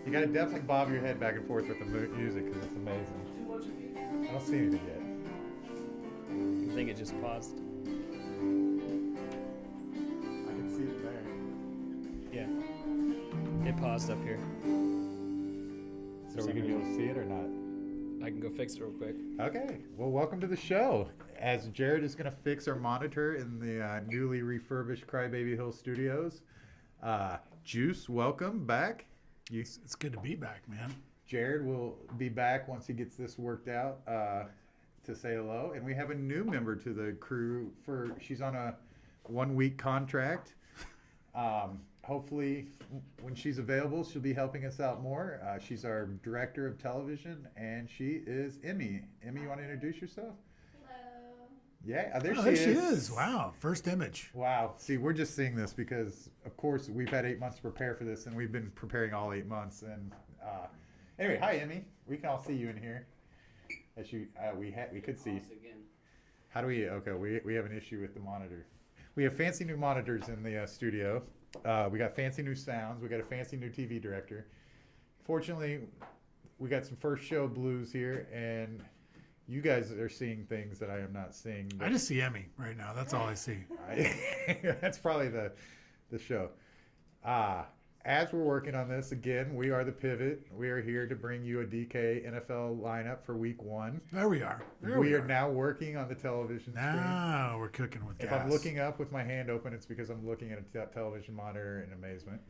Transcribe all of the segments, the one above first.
You gotta definitely bob your head back and forth with the music because it's amazing. I don't see anything yet. I think it just paused. I can see it there. Yeah. It paused up here. So are we gonna be able to see it or not? I can go fix it real quick. Okay. Well, welcome to the show. As Jared is gonna fix our monitor in the newly refurbished Crybaby Hill Studios. Juice, welcome back. It's good to be back, man. Jared will be back once he gets this worked out to say hello. And we have a new member to the crew. She's on a 1-week contract. Hopefully, when she's available, she'll be helping us out more. She's our director of television, and she is Emmy. Emmy, you want to introduce yourself? Yeah, there she is. Wow, first image. Wow. See, we're just seeing this because, of course, we've had 8 months to prepare for this, and we've been preparing all 8 months. And anyway, hi, Emmy. We can all see you in here. As you, we could see. How do we? Okay, we have an issue with the monitor. We have fancy new monitors in the studio. We got fancy new sounds. We got a fancy new TV director. Fortunately, we got some first show blues here, and you guys are seeing things that I am not seeing. I just see Emmy right now. That's all I see. That's probably the show. As we're working on this, again, we are the Pivot. We are here to bring you a DK NFL lineup for week 1. There we are. We are now working on the television screen. Now we're cooking with gas. If I'm looking up with my hand open, it's because I'm looking at a television monitor in amazement.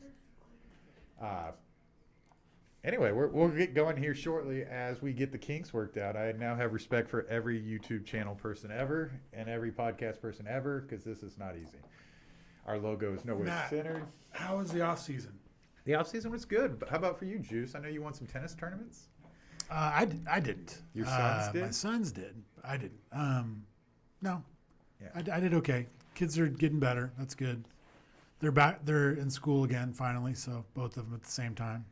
Anyway, we'll get going here shortly as we get the kinks worked out. I now have respect for every YouTube channel person ever and every podcast person ever because this is not easy. Our logo is nowhere centered. How was the off season? The off season was good. But how about for you, Juice? I know you won some tennis tournaments. I didn't. Your sons did? My sons did. I didn't. No. Yeah. I did okay. Kids are getting better. That's good. They're back. They're in school again finally. So both of them at the same time.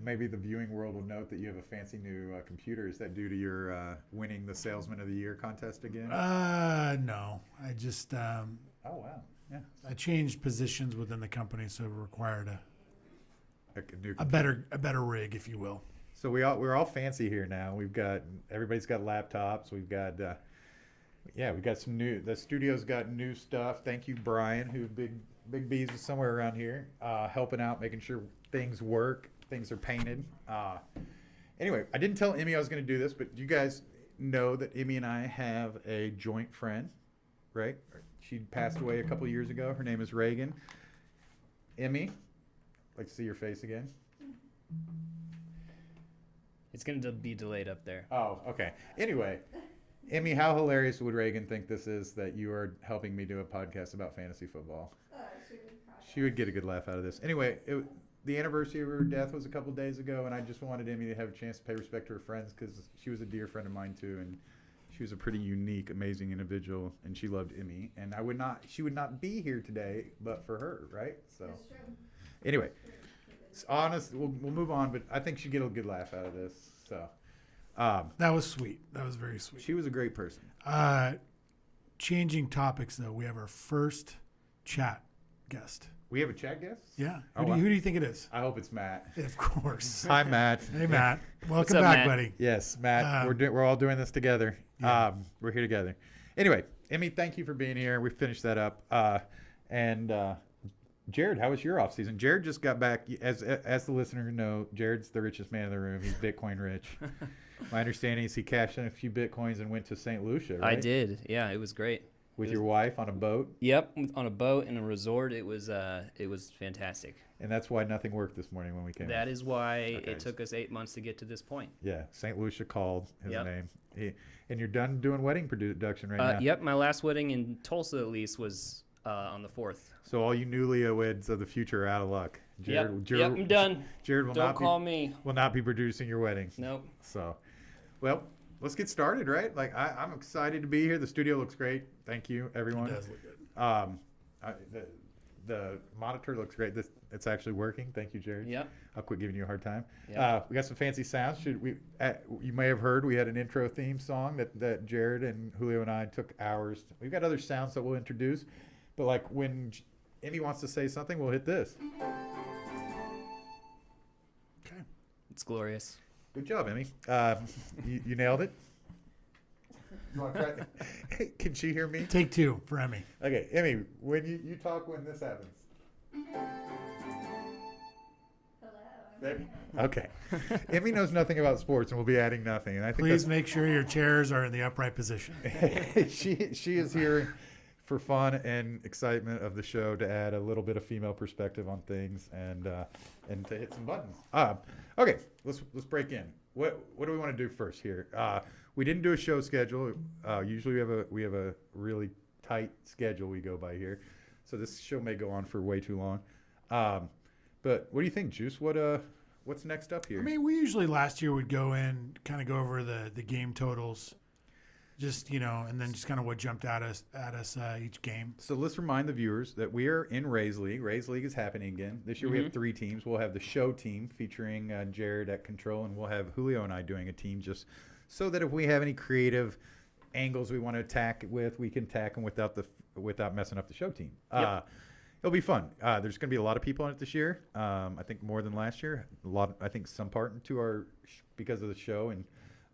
Maybe the viewing world will note that you have a fancy new computer. Is that due to your winning the Salesman of the Year contest again? No. I just. Oh wow. Yeah. I changed positions within the company, so it required a better rig, if you will. So we're all fancy here now. Everybody's got laptops. We've got we got some new. The studio's got new stuff. Thank you, Brian, who Big B's is somewhere around here, helping out, making sure things work, things are painted. Anyway, I didn't tell Emmy I was going to do this, but you guys know that Emmy and I have a joint friend, right? She passed away a couple of years ago. Her name is Reagan. Emmy, I'd like to see your face again. It's going to be delayed up there. Oh, okay. Anyway, Emmy, how hilarious would Reagan think this is that you are helping me do a podcast about fantasy football? She would get a good laugh out of this. Anyway, the anniversary of her death was a couple days ago, and I just wanted Emmy to have a chance to pay respect to her friends because she was a dear friend of mine too, and she was a pretty unique, amazing individual, and she loved Emmy. And she would not be here today but for her, right? So, anyway, it's honest. We'll move on, but I think she'd get a good laugh out of this. So, that was sweet. That was very sweet. She was a great person. Changing topics though, we have our first chat guest. We have a chat guest? Yeah. Who do you think it is? I hope it's Matt. Of course. Hi, Matt. Hey, Matt. Welcome up, back, Matt? buddy. Yes, Matt. We're all doing this together. Yeah. We're here together. Anyway, Emmy, thank you for being here. We finished that up. And Jared, how was your off season? Jared just got back. As the listener know, Jared's the richest man in the room. He's Bitcoin rich. My understanding is he cashed in a few Bitcoins and went to St. Lucia, right? I did. Yeah, it was great. With your wife on a boat? Yep, on a boat in a resort. It was fantastic. And that's why nothing worked this morning when we came. That is why it took us 8 months to get to this point. Yeah, St. Lucia called his name. And you're done doing wedding production right now? Yep, my last wedding in Tulsa at least was on the 4th. So all you newlyweds of the future are out of luck. Jared, I'm done. Jared will Don't call me. Will not be producing your wedding. Nope. So, well, let's get started, right? Like I'm excited to be here. The studio looks great. Thank you, everyone. It does look good. The monitor looks great. It's actually working. Thank you, Jared. Yep. I'll quit giving you a hard time. Yep. We got some fancy sounds. You may have heard we had an intro theme song that Jared and Julio and I took hours. We've got other sounds that we'll introduce, but like when Emmy wants to say something, we'll hit this. Okay. It's glorious. Good job, Emmy. You nailed it. You want to try? Can she hear me? Take 2 for Emmy. Okay, Emmy, when you talk when this happens. Hello. Okay. Emmy knows nothing about sports and will be adding nothing. And I think Please make sure your chairs are in the upright position. she is here for fun and excitement of the show to add a little bit of female perspective on things and to hit some buttons. Okay, let's break in. What do we want to do first here? We didn't do a show schedule. Usually we have a really tight schedule we go by here, so this show may go on for way too long. But what do you think, Juice? What's next up here? I mean, we usually last year would go in, kind of go over the game totals, just and then just kind of what jumped at us each game. So let's remind the viewers that we are in Rays League. Rays League is happening again. This year we have 3 teams. We'll have the show team featuring Jared at control, and we'll have Julio and I doing a team just so that if we have any creative angles we want to attack with, we can attack them without messing up the show team. Yep. It'll be fun. There's going to be a lot of people on it this year. I think more than last year. I think some part into our because of the show and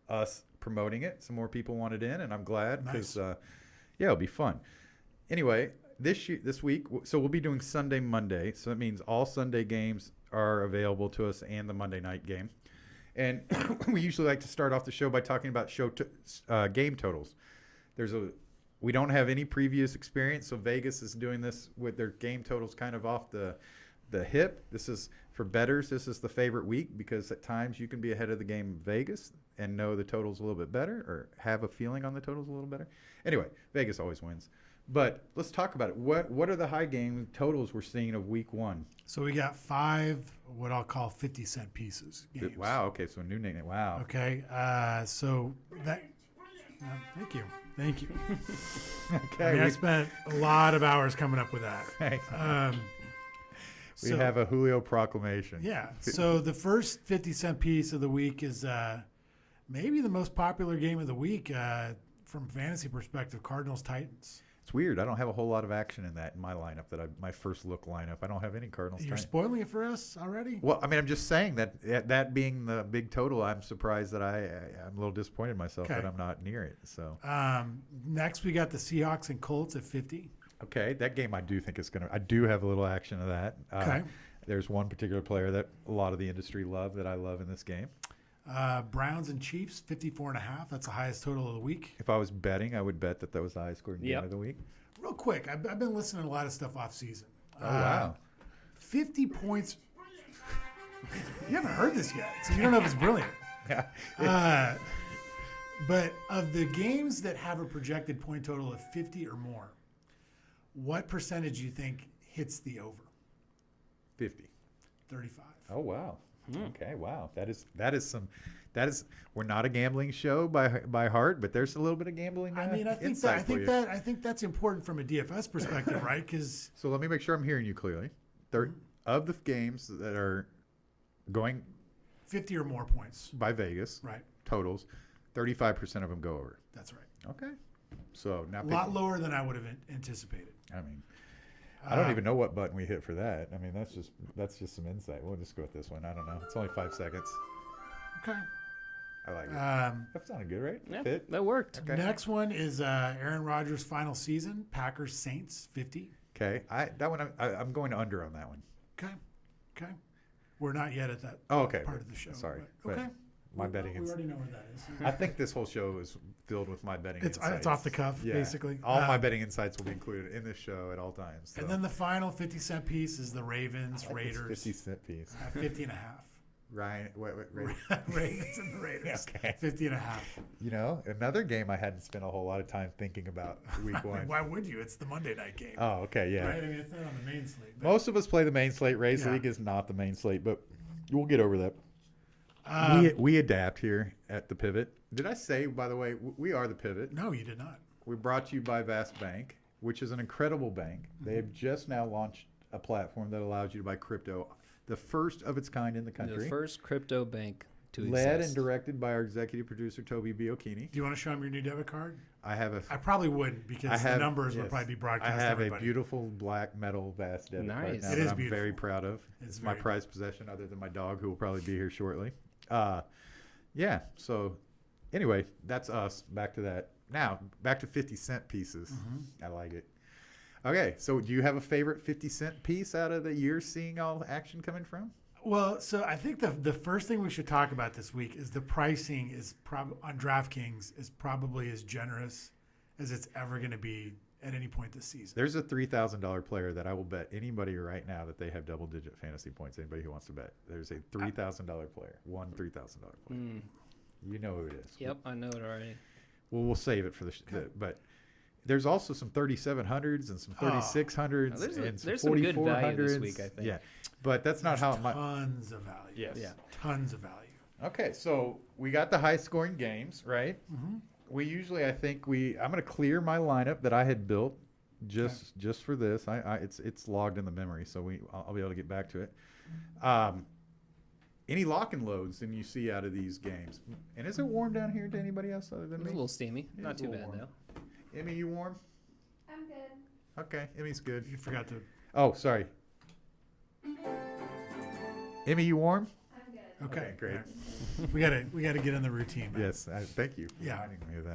us promoting it. Some more people wanted in, and I'm glad because it'll be fun. Anyway, this week, so we'll be doing Sunday, Monday. So that means all Sunday games are available to us and the Monday night game. And we usually like to start off the show by talking about game totals. We don't have any previous experience, so Vegas is doing this with their game totals kind of off the hip. This is for bettors. This is the favorite week because at times you can be ahead of the game in Vegas and know the totals a little bit better or have a feeling on the totals a little better. Anyway, Vegas always wins. But let's talk about it. What are the high game totals we're seeing of week 1? So we got 5 what I'll call 50-cent pieces games. Wow. Okay. So a new nickname. Wow. Okay. So that. Thank you. Okay. I spent a lot of hours coming up with that. We have a Julio proclamation. Yeah. So the first 50-cent piece of the week is maybe the most popular game of the week from fantasy perspective, Cardinals-Titans. It's weird. I don't have a whole lot of action in my lineup my first look lineup. I don't have any Cardinals. You're spoiling it for us already? Well, I mean, I'm just saying that being the big total, I'm surprised that I'm a little disappointed in myself that I'm not near it. So next we got the Seahawks and Colts at 50. Okay, that game I do think is I do have a little action of that. Okay. There's one particular player that a lot of the industry love that I love in this game. Browns and Chiefs, 54.5. That's the highest total of the week. If I was betting, I would bet that was the highest scoring game of the week. Real quick, I've been listening to a lot of stuff off season. Oh, wow. 50 points. You haven't heard this yet, so you don't know if it's brilliant. But of the games that have a projected point total of 50 or more, what percentage do you think hits the over? 50. 35. Oh, wow. Okay, wow. That is we're not a gambling show by heart, but there's a little bit of gambling. I mean, I think that's important from a DFS perspective, right? Because so let me make sure I'm hearing you clearly. Of the games that are going 50 or more points by Vegas, right? Totals, 35% of them go over. That's right. Okay, so now a lot lower than I would have anticipated. I mean, I don't even know what button we hit for that. I mean, that's just some insight. We'll just go with this one. I don't know. It's only 5 seconds. Okay. I like it. That sounded good, right? Yeah, Fit? that worked. Okay. Next one is Aaron Rodgers' final season. Packers Saints 50. Okay. I'm going under on that one. Okay. We're not yet at that okay. part of the show. Sorry. Okay. My betting. We already know where that is. I think this whole show is filled with my betting insights. It's off the cuff, basically. All my betting insights will be included in this show at all times. So. And then the final 50-cent piece is the Ravens, Raiders. 50-cent piece. 50 and a half. Ryan, Ravens and the Raiders. Okay. 50 and a half. You know, another game I hadn't spent a whole lot of time thinking about week 1. Why would you? It's the Monday night game. Oh, okay, yeah. Right? I mean, it's not on the main slate. Most of us play the main slate. Rays League is not the main slate, but we'll get over that. We adapt here at the Pivot. Did I say, by the way, we are the Pivot? No, you did not. We're brought to you by Vast Bank, which is an incredible bank. They have just now launched a platform that allows you to buy crypto, the first of its kind in the country. The first crypto bank to Led exist. and directed by our executive producer, Toby Biocchini. Do you want to show him your new debit card? I probably wouldn't because the numbers would probably be broadcast I to have everybody. a beautiful black metal Vast debit card now It is that I'm beautiful. very proud of. It's my prized possession other than my dog, who will probably be here shortly. Yeah. So anyway, that's us. Back to that. Now back to 50-cent pieces. I like it. Okay, so do you have a favorite 50-cent piece out of the year seeing all the action coming from? Well, so I think the first thing we should talk about this week is the pricing is on DraftKings is probably as generous as it's ever going to be at any point this season. There's a $3,000 player that I will bet anybody right now that they have double-digit fantasy points. Anybody who wants to bet. There's a $3,000 player. One $3,000 player. You know who it is. Yep, I know it already. Well, we'll save it for but there's also some 3,700s and some 3,600s and some there's some good 4,400s. value this week, I think. Yeah, but that's not how tons of value. Yes. Yeah. Tons of value. Okay, so we got the high-scoring games, right? We usually, I'm going to clear my lineup that I had built just for this. It's logged in the memory, so I'll be able to get back to it. Any lock and loads than you see out of these games? And is it warm down here to anybody else other than It's me? a little steamy. Yeah, Not it's a too little bad, warm. though. Emmy, you warm? I'm good. Okay, Emmy's good. You forgot to. Oh, sorry. Emmy, you warm? I'm good. Okay, great. All right. We gotta get in the routine. Man. Yes, thank you for Yeah. reminding me of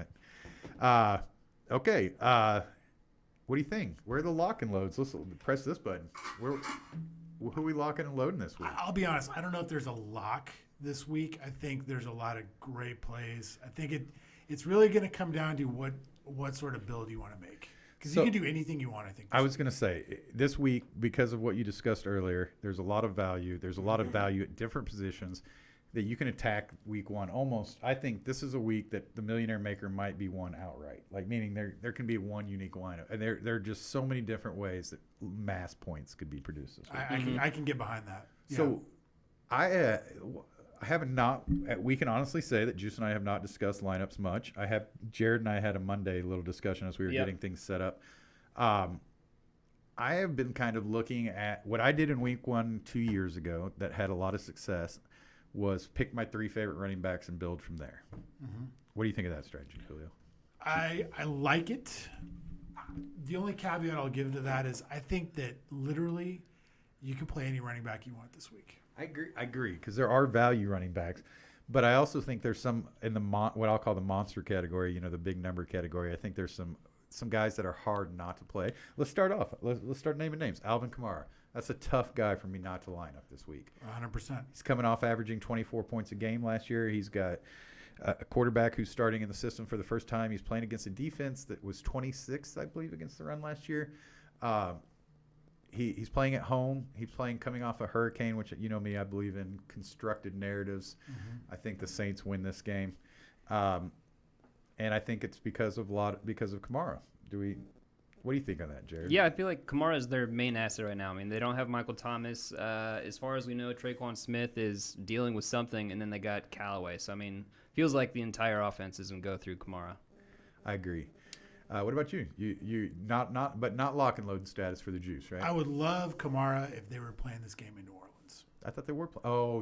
that. Okay, what do you think? Where are the lock and loads? Let's press this button. Who are we locking and loading this week? I'll be honest. I don't know if there's a lock this week. I think there's a lot of great plays. I think it's really going to come down to what sort of build you want to make. Because you can do anything you want, I think. I was going to say, this week, because of what you discussed earlier, there's a lot of value. There's a lot of value at different positions that you can attack week one. Almost, I think this is a week that the Millionaire Maker might be won outright. Like, meaning there can be one unique lineup. And there are just so many different ways that mass points could be produced this week. I can get behind that. Yeah. So I have not. We can honestly say that Juice and I have not discussed lineups much. Jared and I had a Monday little discussion as we were getting things set up. I have been kind of looking at what I did in week 1 2 years ago that had a lot of success. Was pick my 3 favorite running backs and build from there. What do you think of that strategy, Julio? I like it. The only caveat I'll give to that is I think that literally you can play any running back you want this week. I agree, because there are value running backs, but I also think there's some in the what I'll call the monster category, the big number category. I think there's some guys that are hard not to play. Let's start off. Let's start naming names. Alvin Kamara. That's a tough guy for me not to line up this week. 100%. He's coming off averaging 24 points a game last year. He's got a quarterback who's starting in the system for the first time. He's playing against a defense that was 26th, I believe, against the run last year. He's playing at home. He's playing coming off a hurricane, which, you know me, I believe in constructed narratives. I think the Saints win this game. And I think it's because of Kamara. What do you think on that, Jared? Yeah, I feel like Kamara is their main asset right now. I mean, they don't have Michael Thomas. As far as we know, Traquan Smith is dealing with something, and then they got Callaway. So, I mean, feels like the entire offense is going to go through Kamara. I agree. What about you? You not lock and load status for the Juice, right? I would love Kamara if they were playing this game in New Orleans. I thought they were.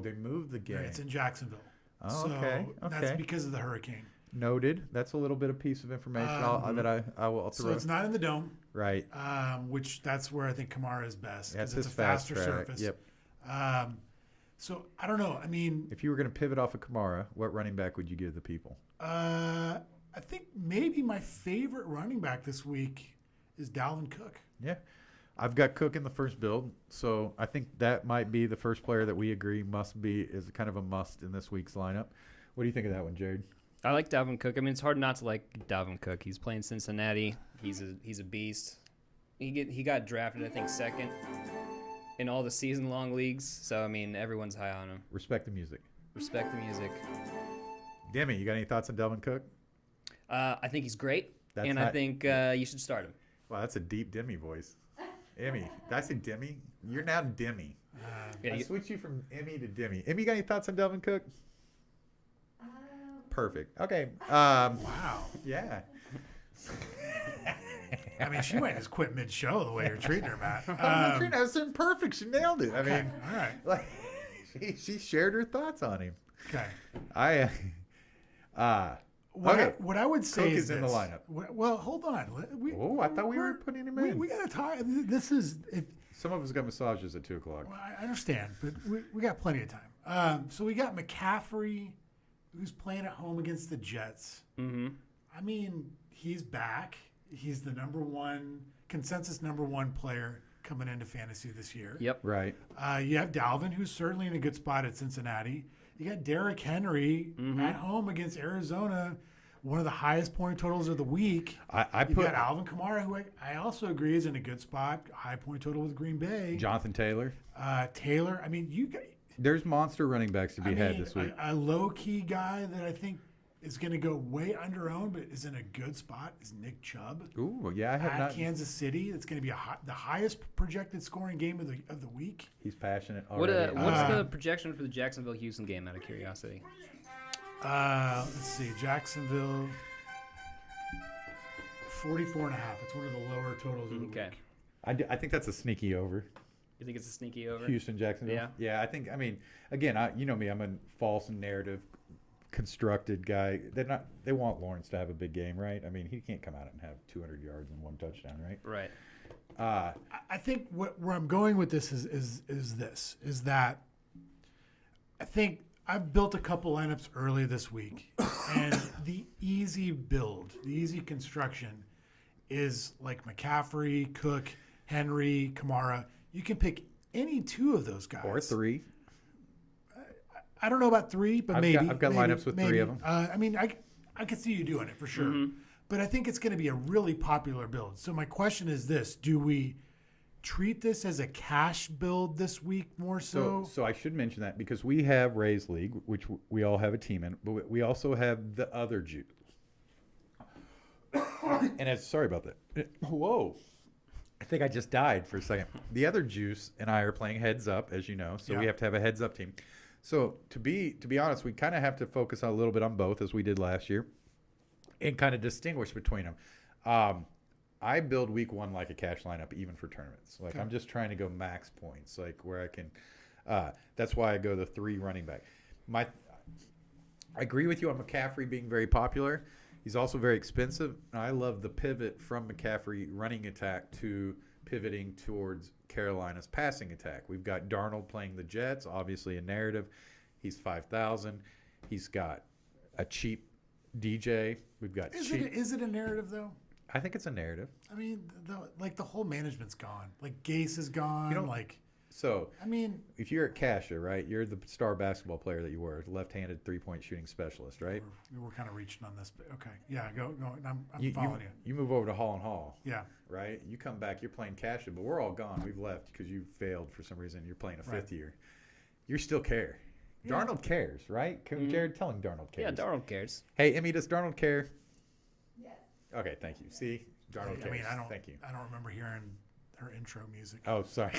They moved the game. Yeah, it's in Jacksonville. Oh, so okay. That's because of the hurricane. Noted. That's a little bit of piece of information that I will throw. So it's not in the dome, right? Which that's where I think Kamara is best That's because it's his a faster fast track. surface. Yep. So I don't know. I mean, if you were going to pivot off of Kamara, what running back would you give the people? I think maybe my favorite running back this week is Dalvin Cook. Yeah. I've got Cook in the first build, so I think that might be the first player that we agree is kind of a must in this week's lineup. What do you think of that one, Jared? I like Dalvin Cook. I mean, it's hard not to like Dalvin Cook. He's playing Cincinnati. He's a beast. He got drafted, I think, second in all the season-long leagues. So, I mean, everyone's high on him. Respect the music. Respect the music. Demi, you got any thoughts on Dalvin Cook? I think he's great, I think you should start him. Wow, that's a deep Demi voice. Emmy. Did I say Demi? You're now Demi. I switch you from Emmy to Demi. Emmy, you got any thoughts on Dalvin Cook? Perfect. Okay. Wow. Yeah. I mean, she might just quit mid-show the way you're treating her, Matt. That's imperfect. She nailed it. Okay. I mean, all right. Like, she shared her thoughts on him. Okay. What I would say Cook is is in the lineup. Well, hold on. I thought we were putting him in. We got to talk. This is. Some of us got massages at 2:00. Well, I understand, but we got plenty of time. So we got McCaffrey, who's playing at home against the Jets. Mm-hmm. I mean, he's back. He's the consensus number one player coming into fantasy this year. Yep. Right. You have Dalvin, who's certainly in a good spot at Cincinnati. You got Derrick Henry at home against Arizona, one of the highest point totals of the week. You've got Alvin Kamara, who I also agree is in a good spot, high point total with Green Bay. Jonathan Taylor. Taylor. I mean, There's monster running backs to be had this week. A low-key guy that I think is going to go way under-owned but is in a good spot is Nick Chubb. Ooh, yeah, I have at not. Kansas City. It's going to be the highest projected scoring game of the week. He's passionate already. What's the projection for the Jacksonville-Houston game, out of curiosity? Let's see. Jacksonville, 44.5. It's one of the lower totals of the week. I think that's a sneaky over. You think it's a sneaky over? Houston, Jacksonville? Yeah. Yeah, I mean, again, you know me, I'm a false narrative constructed guy. They want Lawrence to have a big game, right? I mean, he can't come out and have 200 yards and 1 touchdown, right? Right. I think where I'm going with this is that I think I've built a couple lineups early this week, and the easy build, the easy construction is like McCaffrey, Cook, Henry, Kamara. You can pick any two of those guys. Or 3. I don't know about 3, but maybe. I've got lineups with 3 of them. I mean, I could see you doing it for sure. Mm-hmm. But I think it's going to be a really popular build. So my question is this. Do we treat this as a cash build this week more so? So I should mention that because we have Ray's League, which we all have a team in, but we also have the other Jews. And sorry about that. Whoa. I think I just died for a second. The other Juice and I are playing heads up, as you know, so we have to have a heads up team. So to be honest, we kind of have to focus a little bit on both, as we did last year, and kind of distinguish between them. I build week 1 like a cash lineup, even for tournaments. Like I'm just trying to go max points, like where I can. That's why I go the 3 running back. I agree with you on McCaffrey being very popular. He's also very expensive. I love the pivot from McCaffrey running attack to pivoting towards Carolina's passing attack. We've got Darnold playing the Jets, obviously a narrative. He's 5,000. He's got a cheap DJ. We've got Is it a narrative though? I think it's a narrative. I mean, the whole management's gone. Like Gase is gone. So I mean, if you're at Kasha, right, you're the star basketball player that you were, left-handed three-point shooting specialist, right? we're kind of reaching on this, but okay, yeah, go. I'm following you. You move over to Hall and Hall, Yeah, right? You come back, you're playing Kasha, but we're all gone. We've left because you failed for some reason. You're playing a fifth year. You still care. Yeah. Darnold cares, right? Jared, tell him Darnold cares. Yeah, Darnold cares. Hey, Emmy, does Darnold care? Yes. Okay, thank you. See, Darnold cares. I mean, Thank you. I don't remember hearing her intro music. Oh, sorry.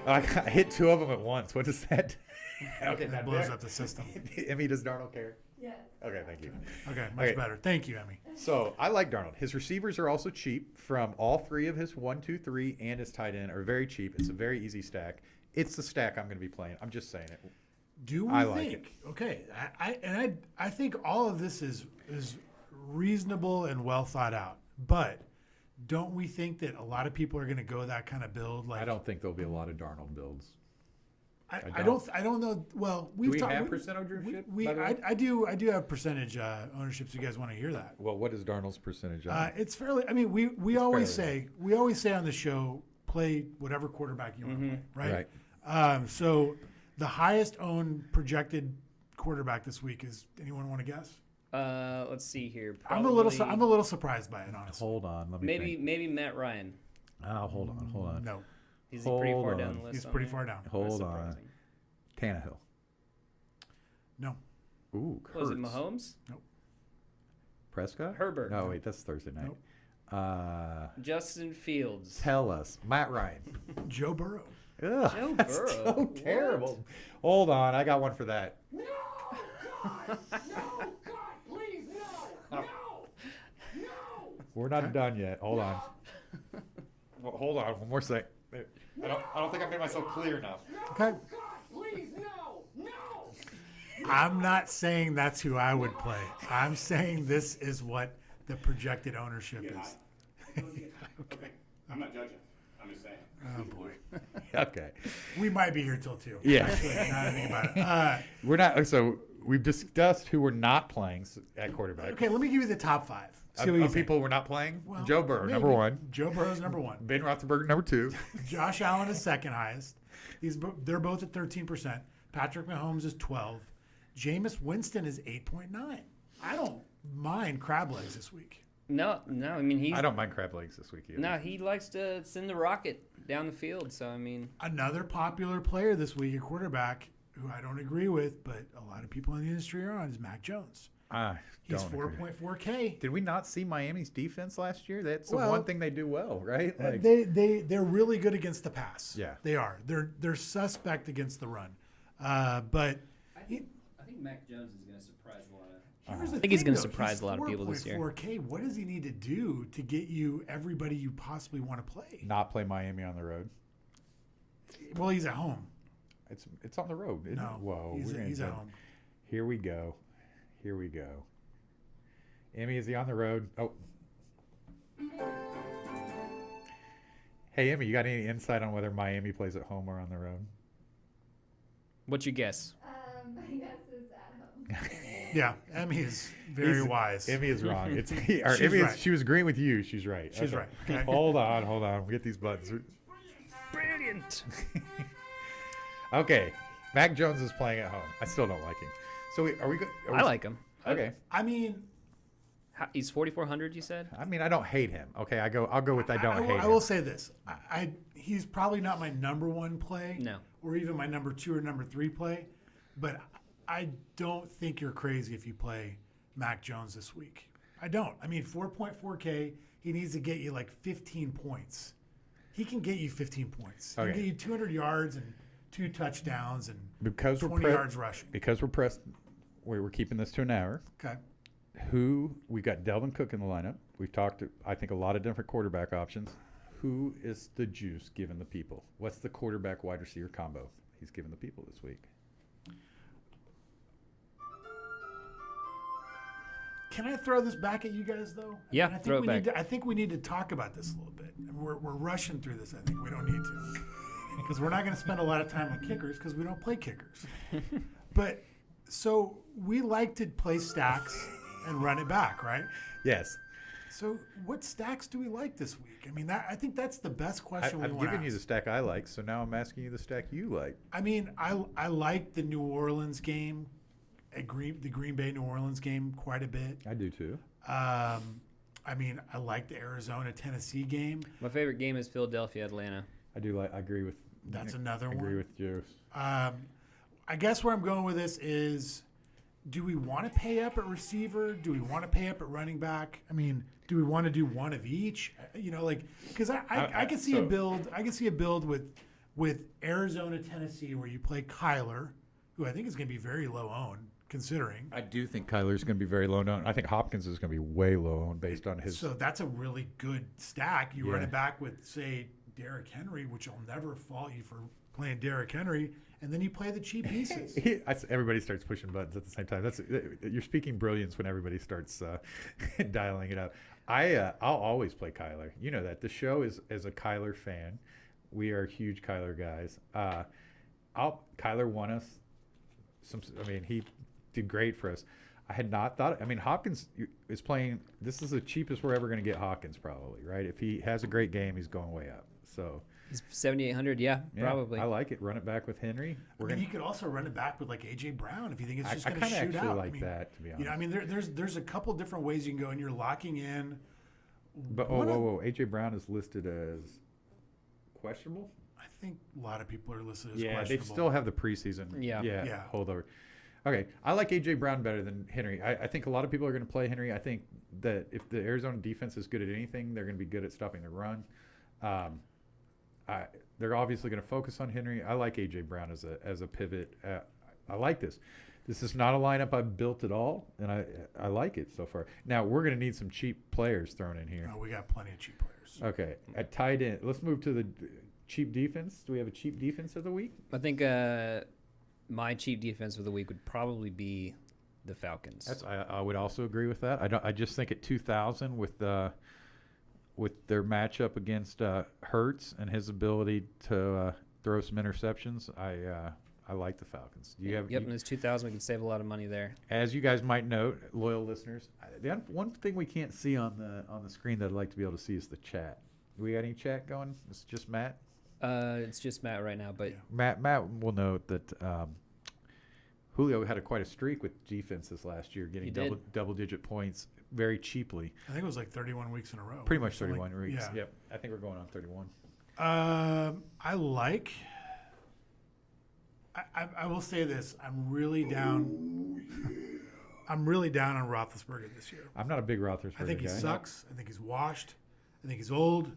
I hit 2 of them at once. What is that? Okay, that blows up the system. Emmy, does Darnold care? Yes. Okay, thank you. Okay, much better. Thank you, Emmy. So I like Darnold. His receivers are also cheap. From all 3 of his 1, 2, 3, and his tight end are very cheap. It's a very easy stack. It's the stack I'm going to be playing. I'm just saying it. Do we think? Okay, I think all of this is reasonable and well thought out, but don't we think that a lot of people are going to go that kind of build? Like I don't think there'll be a lot of Darnold builds. I don't know. Well, do we have percent ownership? I do have percentage ownership. So you guys want to hear that? Well, what is Darnold's percentage? It's fairly. I mean, we always say on the show, play whatever quarterback you want to play, right? So the highest owned projected quarterback this week is. Anyone want to guess? Let's see here. I'm a little surprised by it, honestly. Hold on, let me think. Maybe Matt Ryan. Oh, hold on. No, He's pretty far down the list. he's pretty far down. Hold on. Tannehill. No. Ooh, Was it Kurtz. Mahomes? Nope. Prescott? Herbert. No, wait, that's Thursday night. Nope. Justin Fields. Tell us. Matt Ryan. Joe Burrow. Ugh, Joe that's Burrow. so What? terrible. Hold on, I got one for that. No! God! No! God, please, no! No! No! We're not done yet. Hold on. Well, hold on, one more sec. I don't think I made myself clear enough. Okay. God, please, no! No! I'm not saying that's who I would play. I'm saying this is what the projected ownership is. Okay. I'm not judging. I'm just saying. Oh boy. Okay. We might be here till 2. Yeah. Actually, now that I think about it. We're not. So we've discussed who we're not playing at quarterback. Okay, let me give you the top 5. See what you think. People we're not playing. Well, Joe Burrow, maybe. number 1. Joe Burrow's number 1. Ben Roethlisberger, number 2. Josh Allen is second highest. They're both at 13%. Patrick Mahomes is 12. Jameis Winston is 8.9. I don't mind crab legs this week. No. I mean, I don't mind crab legs this week either. No, he likes to send the rocket down the field. So I mean, Another popular player this week at quarterback, who I don't agree with, but a lot of people in the industry are on, is Mac Jones. He's 4.4K. Did we not see Miami's defense last year? That's the Well, one thing they do well, right? Like, They're really good against the pass. Yeah. They are. They're suspect against the run. But I think Mac Jones is going to surprise a lot of. here's the I think he's thing, going to though. surprise He's a lot of people this year. 4.4K. What does he need to do to get you everybody you possibly want to play? not play Miami on the road. Well, he's at home. It's on the road. Isn't No, it? Whoa. he's at home. Here we go. Emmy, is he on the road? Oh. Hey, Emmy, you got any insight on whether Miami plays at home or on the road? What's your guess? My guess is at home. Yeah, Emmy is very wise. Emmy is wrong. It's She's right. She was agreeing with you. She's right. She's Okay. right. Okay. Hold on. Get these buttons. Brilliant. Okay, Mac Jones is playing at home. I still don't like him. So are we good? I like him. Okay. I mean, He's 4,400. You said. I mean, I don't hate him. Okay, I'll go with I don't hate him. I will say this: he's probably not my number 1 play, No. or even my number 2 or number 3 play, but I don't think you're crazy if you play Mac Jones this week. I don't. I mean, 4.4K. He needs to get you like 15 points. He can get you 15 points. He Okay. can get you 200 yards and 2 touchdowns and Because 20 yards rushing. Because we're pressed. We're keeping this to an hour. Okay. We got Delvin Cook in the lineup. We've talked, I think, a lot of different quarterback options. Who is the juice given the people? What's the quarterback wide receiver combo he's given the people this week? Can I throw this back at you guys though? Yeah, I think throw it we back. I think we need to talk about this a little bit. I mean, we're rushing through this. I think we don't need to, because we're not going to spend a lot of time on kickers because we don't play kickers. But so we like to play stacks and run it back, right? Yes. So what stacks do we like this week? I mean, I think that's the best question I've we want to given you ask. the stack I like, so now I'm asking you the stack you like. I mean, I like the New Orleans game, the Green Bay New Orleans game quite a bit. I do too. I mean, I like the Arizona Tennessee game. My favorite game is Philadelphia Atlanta. I agree with. That's another one. Agree with you. I guess where I'm going with this is, do we want to pay up at receiver? Do we want to pay up at running back? I mean, do we want to do one of each? You know, like, because I can see a build. I can see a build with Arizona Tennessee where you play Kyler, who I think is going to be very low owned considering. I do think Kyler's going to be very low owned. I think Hopkins is going to be way low owned based on his. So that's a really good stack. You Yeah. run it back with, say, Derrick Henry, which I'll never fault you for playing Derrick Henry, and then you play the cheap pieces. Everybody starts pushing buttons at the same time. You're speaking brilliance when everybody starts dialing it up. I'll always play Kyler. You know that the show is as a Kyler fan. We are huge Kyler guys. Kyler won us some. I mean, he did great for us. I had not thought. I mean, Hopkins is playing. This is the cheapest we're ever going to get Hopkins, probably, right? If he has a great game, he's going way up. So. He's 7,800. Yeah, probably. I like it. Run it back with Henry. You could also run it back with like AJ Brown if you think it's just I going to kind of shoot actually out. like that, to be honest. You know, I mean, there's a couple different ways you can go, and you're locking in. But whoa! AJ Brown is listed as questionable. I think a lot of people are listed as Yeah, they questionable. still have the preseason. Yeah. Holdover. Okay, I like AJ Brown better than Henry. I think a lot of people are going to play Henry. I think that if the Arizona defense is good at anything, they're going to be good at stopping the run. They're obviously going to focus on Henry. I like AJ Brown as a pivot. I like this. This is not a lineup I've built at all, and I like it so far. Now we're going to need some cheap players thrown in here. Oh, we got plenty of cheap players. Okay, at tight end, let's move to the cheap defense. Do we have a cheap defense of the week? I think my cheap defense of the week would probably be the Falcons. I would also agree with that. I just think at 2,000 with their matchup against Hurts and his ability to throw some interceptions. I like the Falcons. Do you have? Yep, and there's 2,000. We can save a lot of money there. As you guys might note, loyal listeners, one thing we can't see on the screen that I'd like to be able to see is the chat. Do we got any chat going? It's just Matt. It's just Matt right now, but Matt will note that Julio had quite a streak with defenses last year, getting double-digit points very cheaply. I think it was like 31 weeks in a row. Pretty much 31 weeks. Yeah. Yep. I think we're going on 31. I will say this. I'm really down on Roethlisberger this year. I'm not a big Roethlisberger guy. I think he sucks. I think he's washed. I think he's old.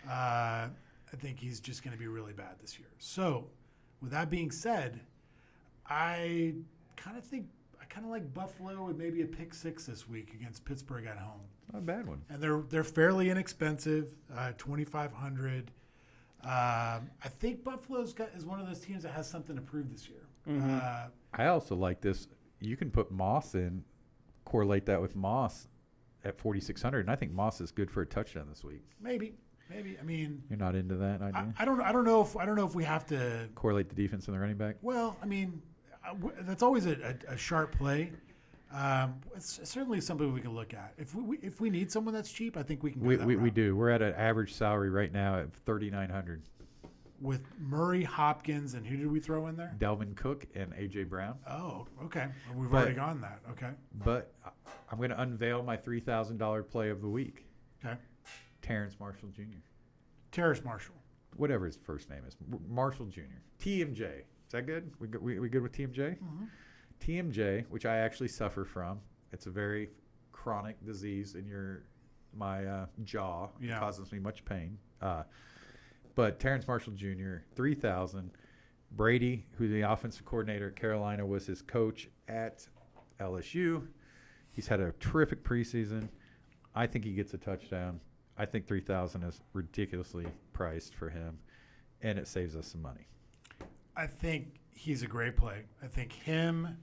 I think he's just going to be really bad this year. So, with that being said, I kind of like Buffalo with maybe a pick 6 this week against Pittsburgh at home. Not a bad one. And they're fairly inexpensive, 2,500. I think Buffalo's is one of those teams that has something to prove this year. Mm-hmm. I also like this. You can put Moss in, correlate that with Moss at 4,600, and I think Moss is good for a touchdown this week. Maybe. I mean, you're not into that idea. I don't know if we have to correlate the defense and the running back. Well, I mean, that's always a sharp play. It's certainly something we can look at. If we need someone that's cheap, I think we can go that route. We do. We're at an average salary right now at 3,900. With Murray, Hopkins, and who did we throw in there? Delvin Cook and A.J. Brown. Oh, okay. Well, we've already gone that. Okay. But I'm going to unveil my $3,000 play of the week. Okay. Terrence Marshall Jr. Terrace Marshall. Whatever his first name is. Marshall Jr. TMJ. Is that good? We good with TMJ? Mm-hmm. TMJ, which I actually suffer from. It's a very chronic disease in my jaw. Yeah. It causes me much pain. But Terrence Marshall Jr., 3,000. Brady, who the offensive coordinator at Carolina was his coach at LSU. He's had a terrific preseason. I think he gets a touchdown. I think 3,000 is ridiculously priced for him, and it saves us some money. I think he's a great play. I think him,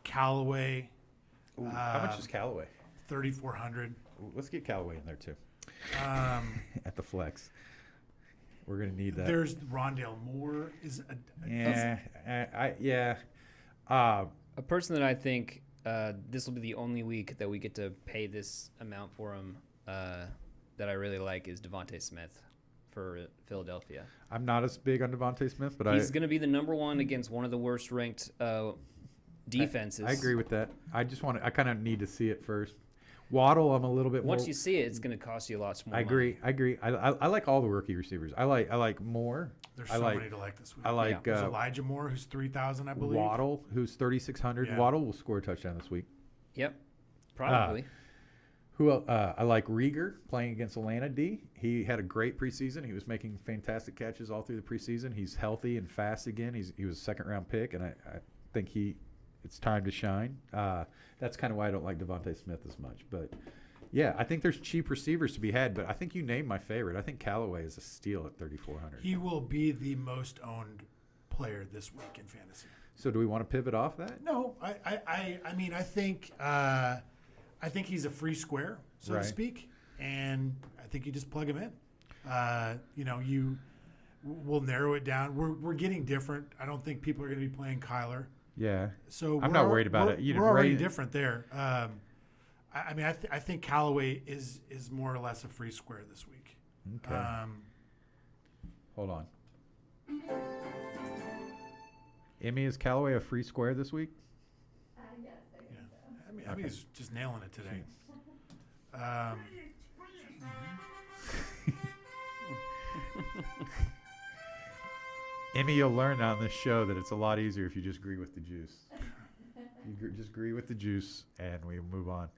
Callaway. How much is Callaway? 3,400. Let's get Callaway in there too. At the flex, we're gonna need that. There's Rondale Moore. A person that I think this will be the only week that we get to pay this amount for him that I really like is Devante Smith for Philadelphia. I'm not as big on Devante Smith, but he's going to be the number one against one of the worst ranked defenses. I agree with that. I kind of need to see it first. Waddle, I'm a little bit. Once you see it, it's going to cost you a lot more. I agree. I like all the rookie receivers. I like Moore. There's so many to like this week. I like There's Elijah Moore, who's 3,000, I believe. Waddle, who's 3,600. Yeah. Waddle will score a touchdown this week. Yep, probably. I like Rieger playing against Atlanta D. He had a great preseason. He was making fantastic catches all through the preseason. He's healthy and fast again. He was a second-round pick, and I think it's time to shine. That's kind of why I don't like Devontae Smith as much. But, yeah, I think there's cheap receivers to be had, but I think you named my favorite. I think Callaway is a steal at 3,400. He will be the most owned player this week in fantasy. So do we want to pivot off that? No, I mean, I think he's a free square, so to speak, and I think you just plug him in. We'll narrow it down. We're getting different. I don't think people are going to be playing Kyler. Yeah. So I'm not worried about it. We're already different there. I think Callaway is more or less a free square this week. Okay. Hold on. Emmy, is Callaway a free square this week? Yes, I think so. I mean, he's just nailing it today. Emmy, you'll learn on this show that it's a lot easier if you just agree with the juice. Just agree with the juice, and we move on.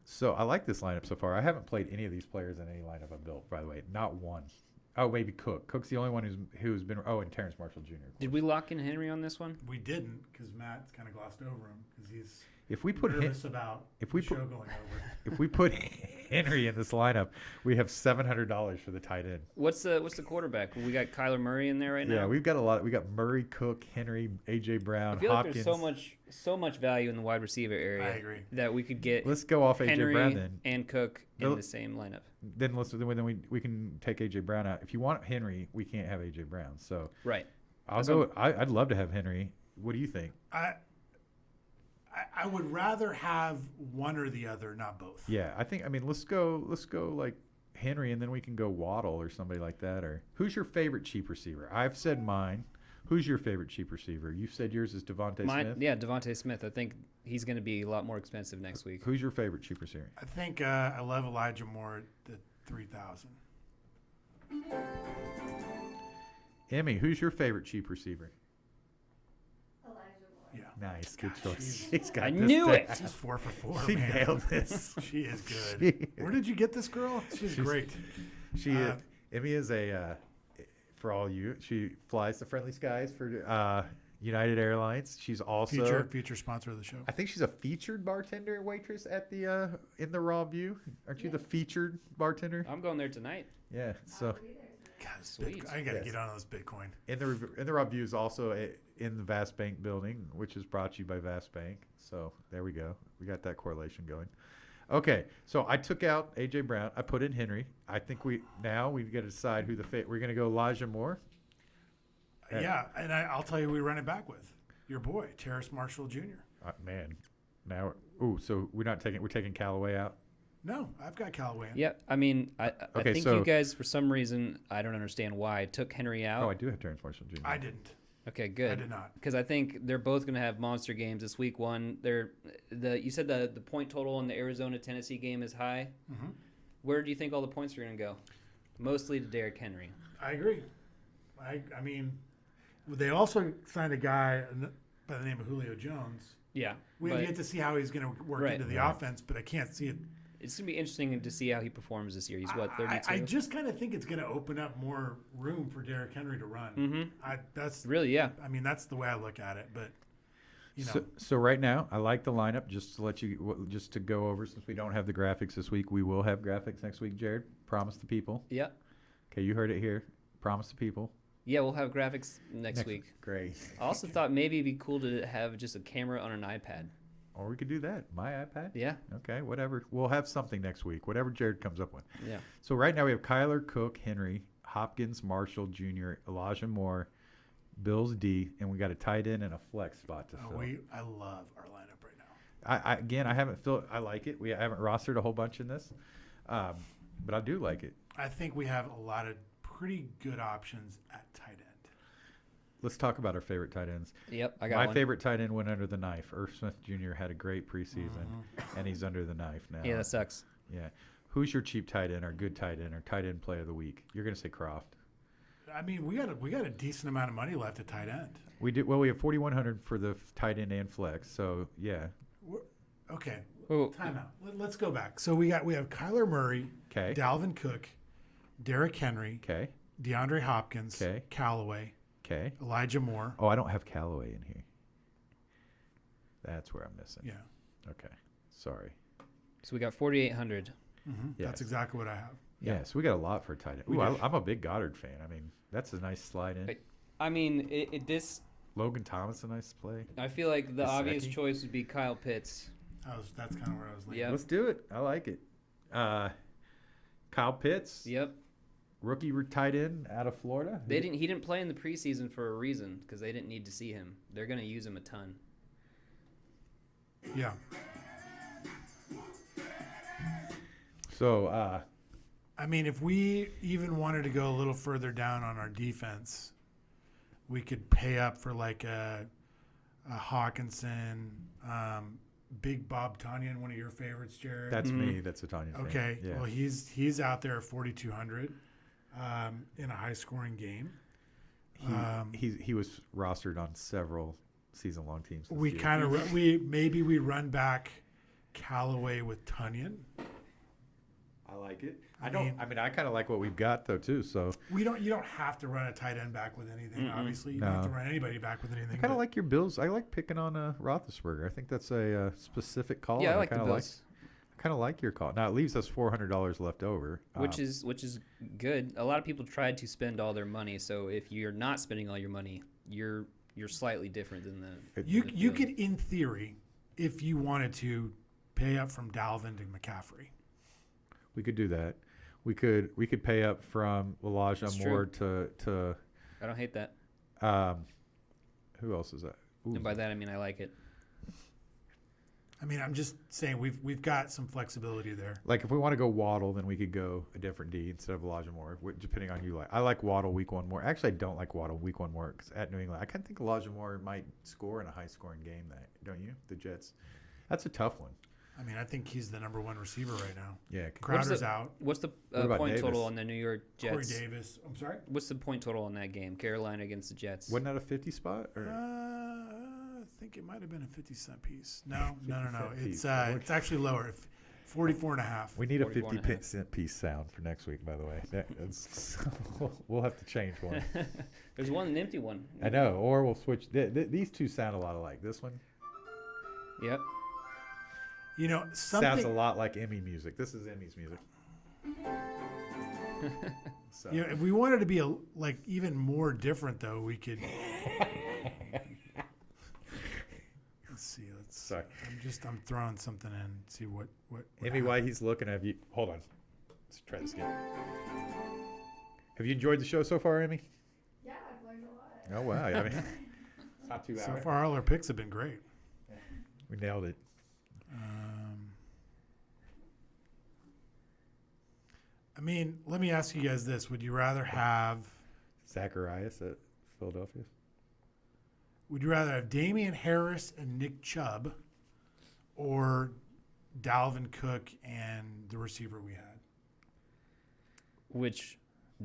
So I like this lineup so far. I haven't played any of these players in any lineup I've built, by the way. Not one. Oh, maybe Cook. Cook's the only one who's been. Oh, and Terrence Marshall Jr. Did we lock in Henry on this one? We didn't because Matt's kind of glossed over him because he's. If we put nervous about if we the show put- going over. if we put Henry in this lineup, we have $700 for the tight end. What's the quarterback? We got Kyler Murray in there right now. Yeah, we've got a lot. We got Murray, Cook, Henry, AJ Brown, I feel like Hopkins. there's so much value in the wide receiver area. I agree. That we could get Let's go off AJ Henry Brown then. and Cook in They'll- the same lineup. Then we can take AJ Brown out. If you want Henry, we can't have AJ Brown. So Right. I'll That's go. I'd love to have Henry. What do you think? I would rather have one or the other, not both. Yeah, I think. I mean, let's go like Henry, and then we can go Waddle or somebody like that. Or who's your favorite cheap receiver? I've said mine. Who's your favorite cheap receiver? You said yours is Devante Smith. Yeah, Devante Smith. I think he's going to be a lot more expensive next week. Who's your favorite cheap receiver? I think I love Elijah Moore at the 3,000. Emmy, who's your favorite cheap receiver? Elijah Moore. Yeah. Nice, good God, choice. she's- She's got I this knew down. it. She's 4 for 4, She man. nailed this. She is good. She- Where did you get this girl? She's great. She Emmy is a for all you. She flies the Friendly Skies for United Airlines. She's also Feature sponsor of the show. I think she's a featured bartender waitress at the in the Raw View. Aren't you the featured bartender? I'm going there tonight. Yeah. So I'll be there tonight. God, this Sweet. I got to Yes. get on this Bitcoin. in the Raw View is also in the Vast Bank building, which is brought to you by Vast Bank. So there we go. We got that correlation going. Okay, so I took out AJ Brown. I put in Henry. I think we've got to decide who we're going to go Elijah Moore. Yeah, and I'll tell you who we run it back with. Your boy, Terrace Marshall Jr. Man, now so we're taking Callaway out. No, I've got Callaway. Yeah, I mean, I Okay, think so- you guys, for some reason, I don't understand why, took Henry out. Oh, I do have Terrence Marshall Jr. I didn't. Okay, good. I did not. Because I think they're both going to have monster games this week. One, you said the point total in the Arizona Tennessee game is high. Mm-hmm. Where do you think all the points are going to go? Mostly to Derrick Henry. I agree. I mean, they also signed a guy by the name of Julio Jones. Yeah, We have yet to see how he's going to work Right. into the Right. offense, but I can't see it. it's going to be interesting to see how he performs this year. He's what, 32? I just kind of think it's going to open up more room for Derrick Henry to run. Mm-hmm. That's Really, yeah. I mean, that's the way I look at it. But you know, So right now, I like the lineup. Just to go over, since we don't have the graphics this week, we will have graphics next week. Jared, promise the people. Yeah. Okay, you heard it here. Promise the people. Yeah, we'll have graphics next week. Great. I also thought maybe it'd be cool to have just a camera on an iPad. Or we could do that. My iPad. Yeah. Okay, whatever. We'll have something next week. Whatever Jared comes up with. Yeah. So right now we have Kyler, Cook, Henry, Hopkins, Marshall Jr., Elijah Moore, Bills D, and we got a tight end and a flex spot to fill. I love our lineup right now. I haven't filled. I like it. We haven't rostered a whole bunch in this, but I do like it. I think we have a lot of pretty good options at tight end. Let's talk about our favorite tight ends. Yep, I got My one. favorite tight end went under the knife. Irv Smith Jr. had a great preseason, and he's under the knife now. Yeah, that sucks. Yeah. Who's your cheap tight end or good tight end or tight end play of the week? You're going to say Croft. I mean, we got a decent amount of money left at tight end. We do. Well, we have 4,100 for the tight end and flex. So yeah. Okay, Oh, timeout. Let's go back. So we have Kyler Murray, Okay. Dalvin Cook, Derrick Henry, Okay. DeAndre Hopkins, Okay. Callaway, Okay. Elijah Moore. Oh, I don't have Callaway in here. That's where I'm missing. Yeah, Okay. Sorry. so we got 4,800. Yes. that's exactly what I have. Yeah. So we got a lot for tight end. We Ooh, do. I'm a big Goddard fan. I mean, that's a nice slide in. Hey. I mean, this. Logan Thomas, a nice play. I feel like the obvious Gesicki? choice would be Kyle Pitts. That's kind of where I was leaning. Yeah. Let's do it. I like it. Kyle Pitts, Yep. rookie tight end out of Florida. He didn't play in the preseason for a reason because they didn't need to see him. They're going to use him a ton. Yeah. So, I mean, if we even wanted to go a little further down on our defense, we could pay up for like a Hawkinson, Big Bob Tanyan, one of your favorites, Jared. that's me. That's a Tanya fan. okay. Yeah. Well, he's out there at 4,200 in a high scoring game. He was rostered on several season-long teams. This We year. kind of we run back Callaway with Tunyon. I like it. I I mean, I kind of like what we've got though too. So You don't have to run a tight end back with anything. Obviously, you don't have to run anybody back with anything. I kind of like your Bills. I like picking on Roethlisberger. I think that's a specific call. Yeah, and I like the Bills. I kind of like your call. Now it leaves us $400 left over, Which is good. A lot of people tried to spend all their money, so if you're not spending all your money, you're slightly different than the. You could, in theory, if you wanted to, pay up from Dalvin to McCaffrey. We could do that. We could pay up from Elijah Moore to. I don't hate that. Who else is that? Ooh. And by that I mean I like it. I mean, I'm just saying we've got some flexibility there. Like if we want to go Waddle, then we could go a different D instead of Elijah Moore, depending on you. I like Waddle week 1 more. Actually, I don't like Waddle week 1 more because at New England, I kind of think Elijah Moore might score in a high-scoring game. Don't you? The Jets. That's a tough one. I mean, I think he's the number 1 receiver right now. Yeah. Crowder's out. What's the about point Davis? total on the New York Jets? Corey Davis. I'm sorry? What's the point total on that game? Carolina against the Jets. Wasn't that a 50 spot? Or? I think it might have been a 50-cent piece. No. 50-cent piece. It's actually lower. 44.5. We need a 44.5. 50-cent piece sound for next week, by the way. We'll have to change one. There's an empty one. I know, or we'll switch. These two sound a lot alike. This one Yep. You know, sounds a lot like Emmy music. This is Emmy's music. So. You know, if we wanted to be even more different, though, we could. Let's see. Sorry. I'm throwing something in. See what Emmy, while he's looking, hold on. Let's try this again. Have you enjoyed the show so far, Emmy? Yeah, I've learned a lot. Oh wow! I mean, it's not too bad. So far, all our picks have been great. We nailed it. I mean, let me ask you guys this: would you rather have Zacharias at Philadelphia? Would you rather have Damian Harris and Nick Chubb, or Dalvin Cook and the receiver we had? Which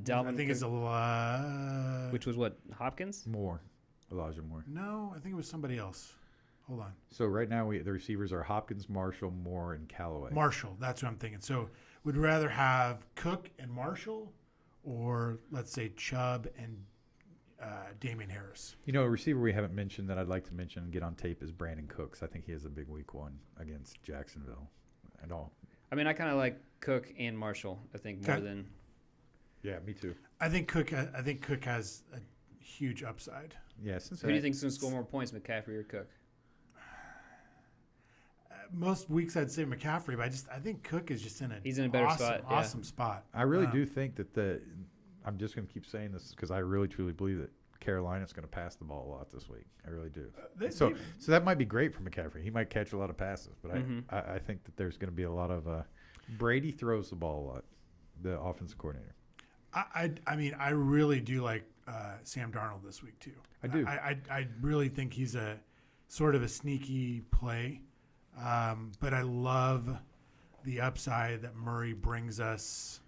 Dalvin I think it's which was what, Hopkins? Elijah Moore. No, I think it was somebody else. Hold on. So right now the receivers are Hopkins, Marshall, Moore, and Callaway. Marshall, that's what I'm thinking. So would you rather have Cook and Marshall, or let's say Chubb and Damian Harris? You know, a receiver we haven't mentioned that I'd like to mention and get on tape is Brandon Cooks. I think he has a big week 1 against Jacksonville. And all. I mean, I kind of like Cook and Marshall. I think more than. Yeah, me too. I think Cook has a huge upside. Yeah, Who do you think's going to score more points, McCaffrey or Cook? Most weeks I'd say McCaffrey, but I think Cook is just in a better spot. Yeah. Awesome spot. I really do think that I'm just going to keep saying this because I really truly believe that Carolina's going to pass the ball a lot this week. I really do. So that might be great for McCaffrey. He might catch a lot of passes, but I think that there's going to be a lot of Brady throws the ball a lot, the offensive coordinator. I mean, I really do like Sam Darnold this week too. I do. I really think he's a sort of a sneaky play, but I love the upside that Murray brings us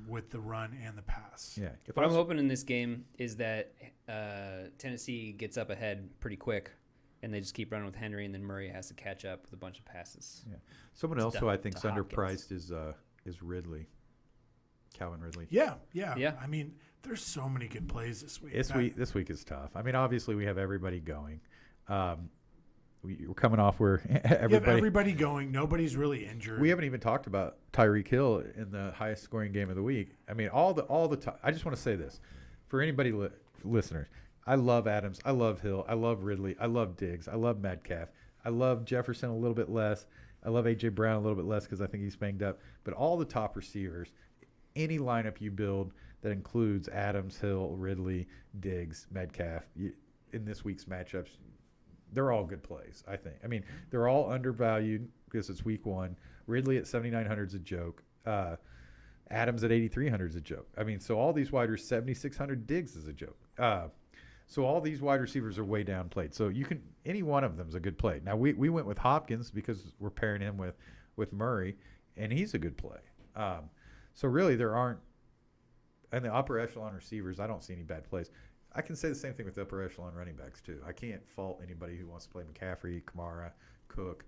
with the run and the pass. Yeah. What I'm hoping in this game is that Tennessee gets up ahead pretty quick, and they just keep running with Henry, and then Murray has to catch up with a bunch of passes. Yeah. Someone else who I think is to Hopkins. underpriced is Ridley. Calvin Ridley. Yeah. Yeah. I mean, there's so many good plays this week. This week is tough. I mean, obviously we have everybody going. We're coming off where everybody going. Nobody's really injured. We haven't even talked about Tyreek Hill in the highest scoring game of the week. I mean, all the time. I just want to say this for anybody listeners. I love Adams. I love Hill. I love Ridley. I love Diggs. I love Metcalf. I love Jefferson a little bit less. I love A.J. Brown a little bit less because I think he's banged up. But all the top receivers, any lineup you build that includes Adams, Hill, Ridley, Diggs, Metcalf in this week's matchups, they're all good plays, I think. I mean, they're all undervalued because it's week 1. Ridley at 7,900 is a joke. Adams at 8,300 is a joke. I mean, so all these wide receivers, 7,600 Diggs is a joke. So all these wide receivers are way downplayed. So any one of them is a good play. Now we went with Hopkins because we're pairing him with Murray, and he's a good play. So really there aren't, and the upper echelon receivers, I don't see any bad plays. I can say the same thing with the upper echelon running backs too. I can't fault anybody who wants to play McCaffrey, Kamara, Cook,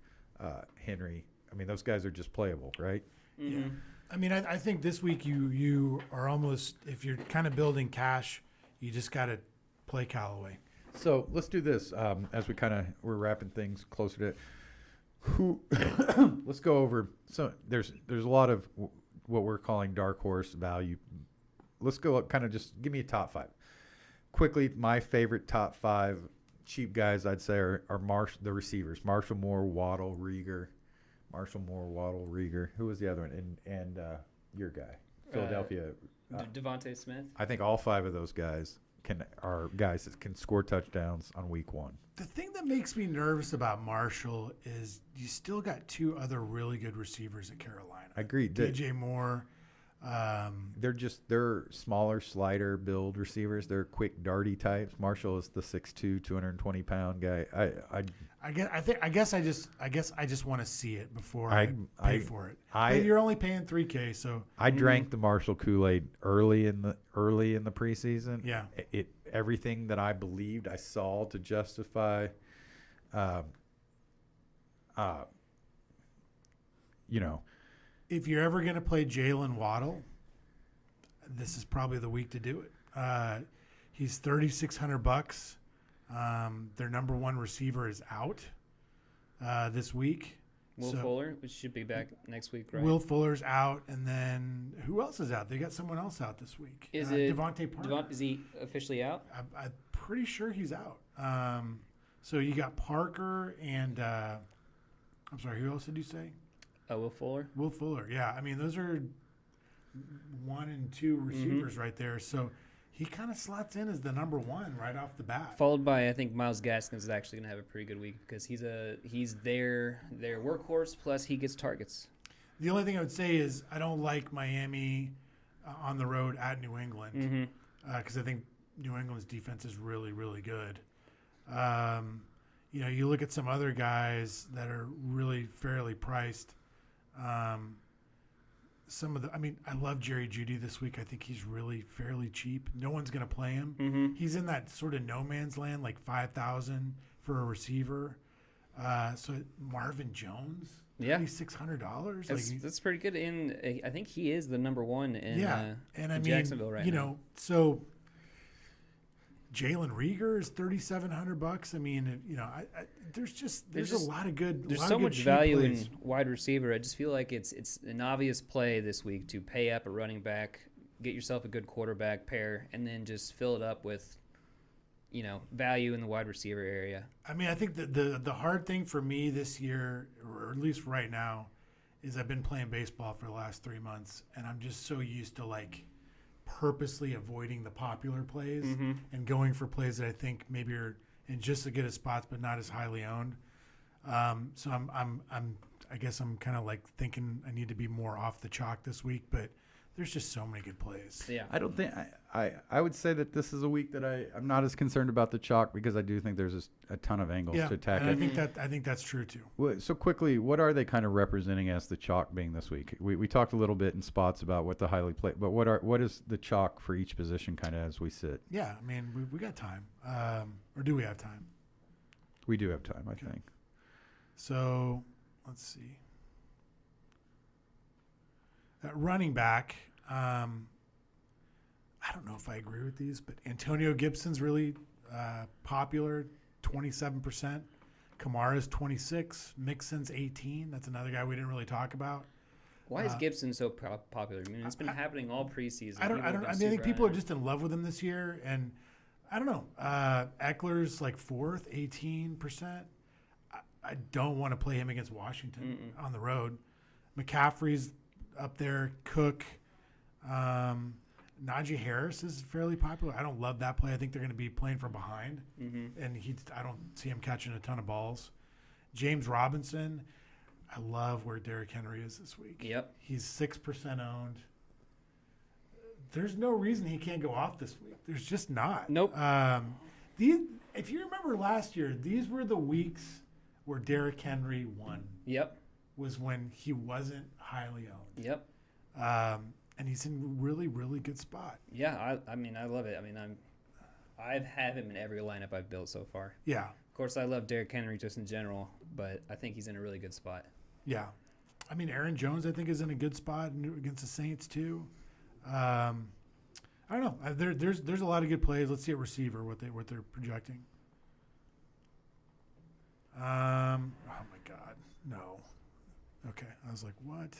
Henry. I mean, those guys are just playable, right? Mm-hmm. Yeah. I mean, I think this week you are almost, if you're kind of building cash, you just got to play Callaway. So let's do this as we're wrapping things closer to let's go over. So there's a lot of what we're calling dark horse value. Let's go kind of just give me a top 5 quickly. My favorite top 5 cheap guys I'd say are the receivers: Marshall Moore, Waddle, Rieger. Who was the other one? And your guy, Philadelphia. Devante Smith. I think all 5 of those guys are guys that can score touchdowns on week 1. The thing that makes me nervous about Marshall is you still got 2 other really good receivers at Carolina. I agree. DJ Moore. They're smaller slider build receivers. They're quick darty types. Marshall is the 6'2", 220-pound guy. I guess I just want to see it before I pay for it. But you're only paying $3,000, so I drank the Marshall Kool-Aid early in the preseason. Yeah. Everything that I believed I saw to justify if you're ever going to play Jalen Waddle, this is probably the week to do it. He's $3,600. Their number 1 receiver is out this week. Will Fuller, which should be back next week, right? Will Fuller's out, and then who else is out? They got someone else out this week. Is it Devante Parker? Is he officially out? I'm pretty sure he's out. So you got Parker and I'm sorry, who else did you say? Will Fuller. Will Fuller, yeah. I mean, those are 1 and 2 receivers right there. So he kind of slots in as the number 1 right off the bat. Followed by, I think Myles Gaskins is actually going to have a pretty good week because he's their workhorse, plus he gets targets. The only thing I would say is I don't like Miami on the road at New England because I think New England's defense is really, really good. You look at some other guys that are really fairly priced. I love Jerry Jeudy this week. I think he's really fairly cheap. No one's going to play him. Mm-hmm. He's in that sort of no man's land, like $5,000 for a receiver. So Marvin Jones, $3,600. That's pretty good. I think he is the number 1 in Jacksonville right now. So Jalen Rieger is $3,700. I mean, there's a lot of good. There's so much value in wide receiver. I just feel like it's an obvious play this week to pay up a running back, get yourself a good quarterback pair, and then just fill it up with, value in the wide receiver area. I mean, I think that the hard thing for me this year, or at least right now, is I've been playing baseball for the last 3 months, and I'm just so used to purposely avoiding the popular plays and going for plays that I think maybe are in just as good as spots but not as highly owned. So I guess I'm kind of thinking I need to be more off the chalk this week, but there's just so many good plays. Yeah. I don't think I would say that this is a week that I'm not as concerned about the chalk because I do think there's a ton of angles to attack and it. I think that's true too. So quickly, what are they kind of representing as the chalk being this week? We talked a little bit in spots about what the highly played, but what is the chalk for each position kind of as we sit? Yeah, I mean we got time, or do we have time? We do have time, I think. So let's see. Running back. I don't know if I agree with these, but Antonio Gibson's really popular, 27%. Kamara's 26%. Mixon's 18%. That's another guy we didn't really talck about. Why is Gibson so popular? I mean, it's been happening all preseason. I think people are just in love with him this year, and I don't know. Eckler's 4th, 18%. I don't want to play him against Washington on the road. McCaffrey's up there. Cook. Najee Harris is fairly popular. I don't love that play. I think they're going to be playing from behind, and I don't see him catching a ton of balls. James Robinson, I love where Derrick Henry is this week. Yep. He's 6% owned. There's no reason he can't go off this week. There's just not. Nope. If you remember last year, these were the weeks where Derrick Henry won. Yep. Was when he wasn't highly owned. Yep. And he's in a really, really good spot. Yeah, I mean, I love it. I mean, I've had him in every lineup I've built so far. Yeah. Of course, I love Derrick Henry just in general, but I think he's in a really good spot. Yeah. I mean, Aaron Jones, I think, is in a good spot against the Saints too. I don't know. There's a lot of good plays. Let's see at receiver what they're projecting. Oh my God, no. Okay, I was like, what?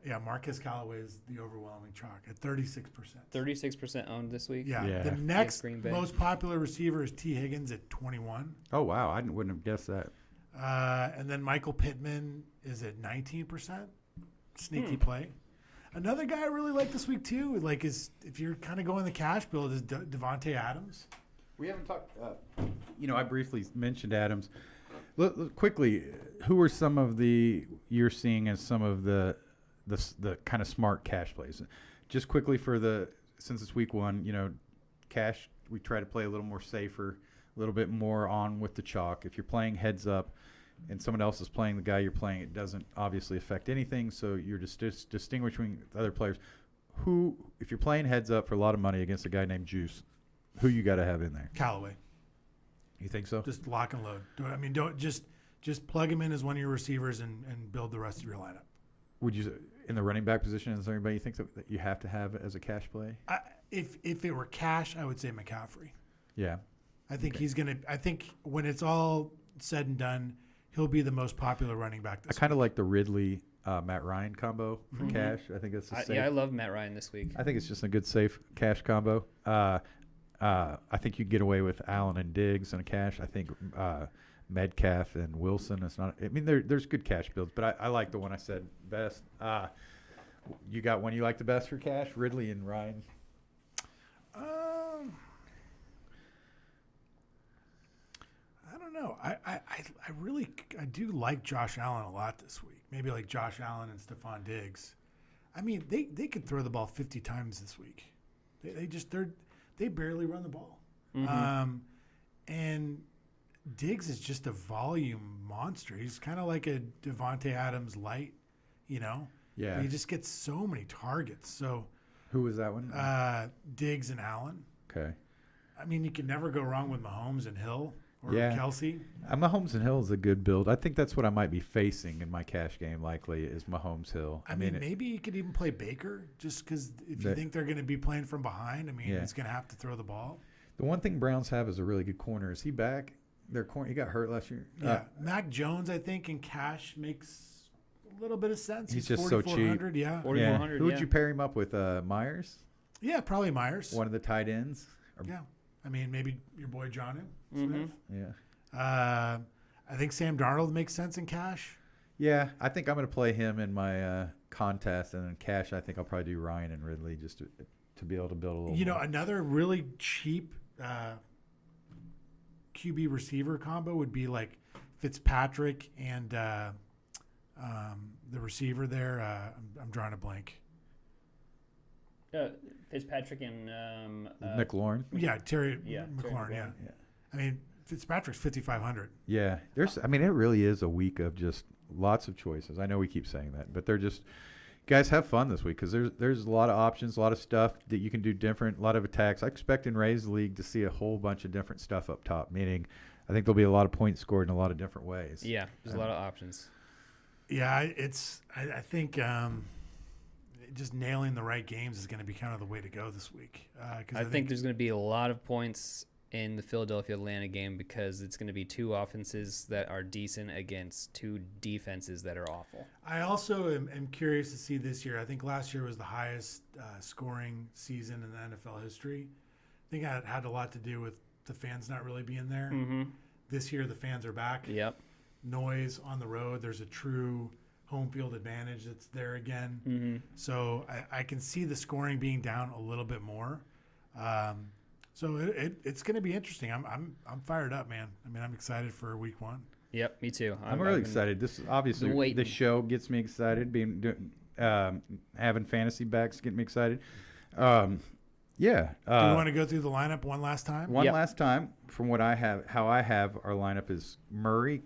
Yeah, Marquez Callaway is the overwhelming chalk at 36%. 36% owned this week. Yeah. Yeah. The next Green Bay. most popular receiver is T. Higgins at 21. Oh, wow. I wouldn't have guessed that. And then Michael Pittman is at 19%. Sneaky play. Another guy I really like this week too, like is if you're kind of going the cash build, is Devante Adams. We haven't talked. I briefly mentioned Adams. Quickly, who are some of you're seeing as some of the kind of smart cash plays? Just quickly since it's week one, cash, we try to play a little more safer, a little bit more on with the chalk. If you're playing heads up and someone else is playing the guy you're playing, it doesn't obviously affect anything. So you're just distinguishing other players. Who, if you're playing heads up for a lot of money against a guy named Juice, who you got to have in there? Callaway. You think so? Just lock and load. Don't just plug him in as one of your receivers and build the rest of your lineup. Would you, in the running back position, is there anybody you think that you have to have as a cash play? If it were cash, I would say McCaffrey. Yeah. I think I think when it's all said and done, he'll be the most popular running back this I kind of like the Ridley Matt Ryan combo for Mhm. cash. I think it's I love Matt Ryan this week. I think it's just a good safe cash combo. I think you get away with Allen and Diggs in a cash. I think Metcalf and Wilson. It's not. I mean, there's good cash builds, but I like the one I said best. You got one you like the best for cash? Ridley and Ryan. I don't know. I do like Josh Allen a lot this week. Maybe like Josh Allen and Stephon Diggs. I mean, they could throw the ball 50 times this week. They barely run the ball. Mm-hmm. And Diggs is just a volume monster. He's kind of like a Devante Adams light, Yeah. But he just gets so many targets. So Who was that one? Diggs and Allen. Okay. I mean, you can never go wrong with Mahomes and Hill or Yeah. Kelsey. Mahomes and Hill is a good build. I think that's what I might be facing in my cash game. Likely is Mahomes Hill. I mean, maybe you could even play Baker just because if you think they're going to be playing from behind, I mean, Yeah. he's going to have to throw the ball. The one thing Browns have is a really good corner. Is he back? Their corner. He got hurt last year. Yeah, Mac Jones, I think, in cash makes a little bit of sense. He's just so cheap. 4,400, yeah. 4,400. Who would you pair him up with? Myers, Yeah, probably Myers. one of the tight ends. Yeah. I mean, maybe your boy Jonnu Mhm. Smith. Yeah. I think Sam Darnold makes sense in cash. Yeah, I think I'm going to play him in my contest, and in cash, I think I'll probably do Ryan and Ridley just to be able to build a little. more. Another really cheap QB receiver combo would be like Fitzpatrick and the receiver there. I'm drawing a blank. Fitzpatrick and McLaurin. Yeah, Terry Yeah, Terry McLaurin. Yeah. Yeah. I mean, Fitzpatrick's 5,500. Yeah, I mean, it really is a week of just lots of choices. I know we keep saying that, but they're just guys have fun this week because there's a lot of options, a lot of stuff that you can do different, a lot of attacks. I expect in Ray's league to see a whole bunch of different stuff up top. Meaning, I think there'll be a lot of points scored in a lot of different ways. Yeah, there's a lot of options. Yeah, I think just nailing the right games is going to be kind of the way to go this week. I think there's going to be a lot of points in the Philadelphia Atlanta game because it's going to be two offenses that are decent against two defenses that are awful. I also am curious to see this year. I think last year was the highest scoring season in the NFL history. I think it had a lot to do with the fans not really being there. Mm-hmm. This year, the fans are back. Yep. Noise on the road. There's a true home field advantage that's there again. Mm-hmm. So I can see the scoring being down a little bit more. So it's going to be interesting. I'm fired up, man. I mean, I'm excited for week one. Yep, me too. I'm really excited. This obviously this show gets me excited. Having fantasy backs get me excited. Yeah. Do you want to go through the lineup one last time? Last time, from what I have, how I have our lineup is Murray,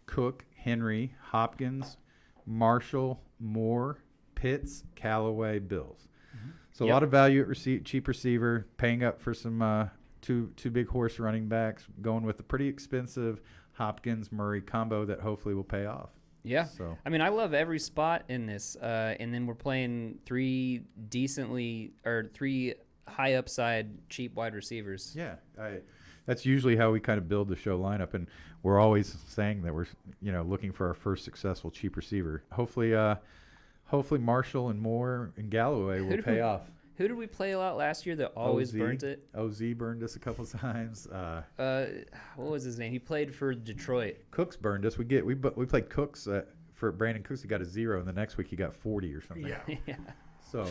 Cook, Henry, Hopkins, Marshall, Moore, Pitts, Callaway, Bills. Mm-hmm. So a lot of value at cheap receiver, paying up for some two big horse running backs, going with a pretty expensive Hopkins Murray combo that hopefully will pay off. Yeah. So I mean, I love every spot in this. And then we're playing three high upside, cheap wide receivers. yeah, that's usually how we kind of build the show lineup, and we're always saying that we're looking for our first successful cheap receiver. Hopefully Marshall and Moore and Galloway will pay off. Who did we play a lot last year that always OZ. burnt it? OZ burned us a couple times. What was his name? He played for Detroit. Cooks burned us. We played Cooks for Brandon Cooks. He got a 0, and the next week he got 40 or something. Yeah. Yeah. So,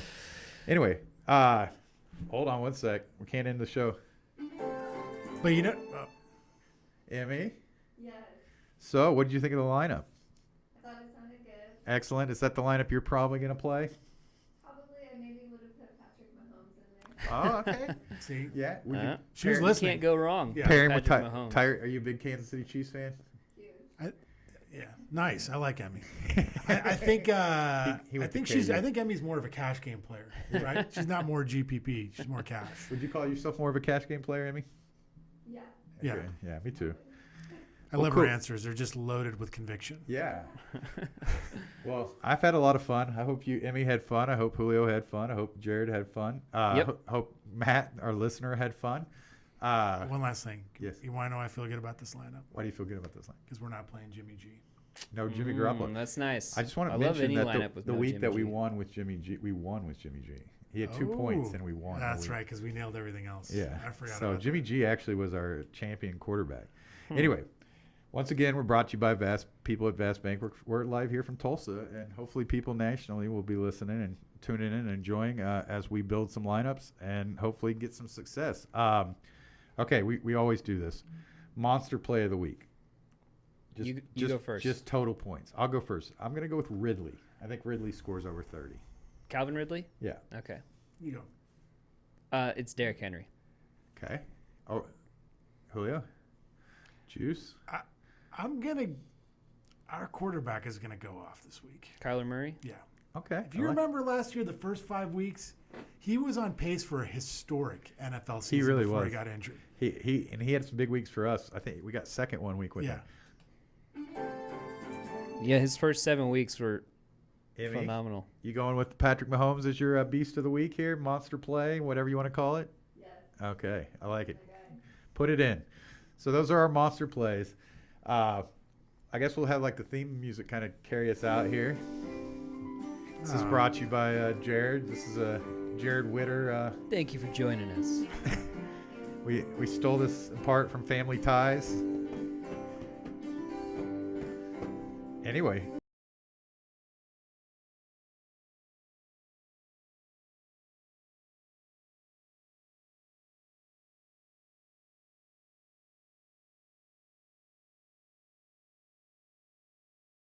anyway, hold on one sec. We can't end the show. But Emmy, Yes. so what did you think of the lineup? I thought it sounded good. Excellent. Is that the lineup you're probably going to play? Probably I maybe would have put Patrick Mahomes in there. Oh, okay. see, Yeah. We could she was pair- listening. Can't go wrong. Yeah. pair him with Patrick Mahomes. Tyre. Are you a big Kansas City Chiefs fan? Huge. Yeah, nice. I like Emmy. I think He went to KU. I think Emmy's more of a cash game player, right? She's not more GPP. She's more cash. Would you call yourself more of a cash game player, Emmy? Yeah. Yeah. Okay. Yeah, me too. I Well, love cool. her answers. They're just loaded with conviction. Yeah. Well, I've had a lot of fun. I hope Emmy had fun. I hope Julio had fun. I hope Jared had fun. Yep. Hope Matt, our listener, had fun. One last thing. Yes. You want to know how I feel good about this lineup? Why do you feel good about this line? Because we're not playing Jimmy G. No, Jimmy Garoppolo. That's nice. I just want to I love mention any that lineup with the no week Jimmy that we G. won with Jimmy G, we won with Jimmy G. He had 2 points and we won. that That's week. right, because we nailed everything else. Yeah. I forgot So about Jimmy G actually was our champion quarterback. Anyway, once again, we're brought to you by people at Vast Bank. We're live here from Tulsa, and hopefully people nationally will be listening and tuning in and enjoying as we build some lineups and hopefully get some success. Okay, we always do this. Monster play of the week. You go first. Just total points. I'll go first. I'm going to go with Ridley. I think Ridley scores over 30. Calvin Ridley? Yeah. Okay. You go. It's Derrick Henry. Okay. Oh, Julio? Juice? Our quarterback is gonna go off this week. Kyler Murray? Yeah. Okay. If you remember last year, the first 5 weeks, he was on pace for a historic NFL season. He really before was. he got injured. He had some big weeks for us. I think we got second 1 week with Yeah. him. Yeah, his first 7 weeks were Emmy, phenomenal. you going with Patrick Mahomes as your beast of the week here? Monster play, whatever you want to call it? Yes. Okay. I like it. Okay. Put it in. So those are our monster plays. I guess we'll have like the theme music kind of carry us out here. This is brought to you by Jared. This is Jared Witter. Thank you for joining us. We stole this in part from Family Ties. Anyway.